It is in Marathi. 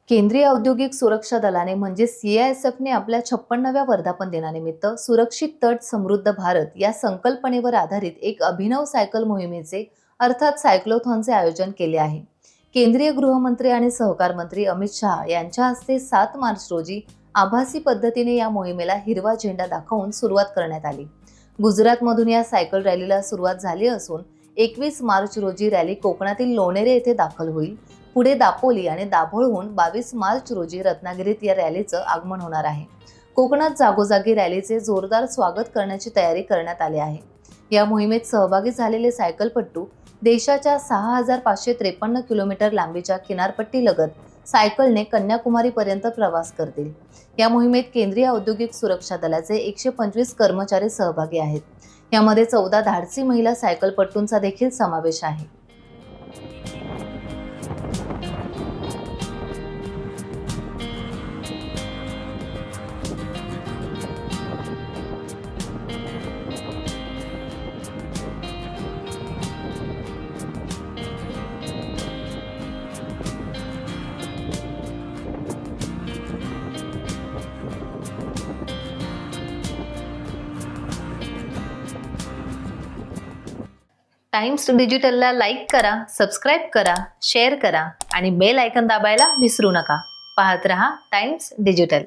केंद्रीय औद्योगिक सुरक्षा दलाने म्हणजे CISFने आपल्या 56व्या वर्धापन दिनानिमित्त सुरक्षित तट समृद्ध भारत या संकल्पनेवर आधारित एक अभिनव सायकल मोहिमेचे अर्थात सायक्लोथॉनचे आयोजन केले आहे। केंद्रीय गृहमंत्री आणि सहकार मंत्री अमित शहा यांच्या हस्ते 7 मार्च रोजी आभासी पद्धतीने या मोहिमेला हिरवा झेंडा दाखवून सुरुवात करण्यात आली। गुजरातमधून या सायकल रॅलीला सुरुवात झाली असून 21 मार्च रोजी रॅली कोकणातील लोणेरे येथे दाखल होईल। पुढे दापोली आणि दाभोळहून 22 मार्च रोजी रत्नागिरीत या रॅलीचं आगमन होणार आहे। कोकणात जागोजागी रॅलीचे जोरदार स्वागत करण्याची तयारी करण्यात आली आहे। या मोहिमेत सहभागी झालेले सायकलपट्टू देशाच्या 6553 किलोमीटर लांबीच्या किनारपट्टीलगत सायकलने कन्याकुमारी पर्यंत प्रवास करतील। या मोहिमेत केंद्रीय औद्योगिक सुरक्षा दलाचे 125 कर्मचारी सहभागी आहेत। यामध्ये 14 धाडसी महिला सायकलपट्टूंचा देखील समावेश आहे। टाइम्स डिजिटलला लाईक करा, सबस्क्राईब करा, शेअर करा आणि बेल आयकॉन दाबायला विसरू नका। पाहत रहा टाइम्स डिजिटल।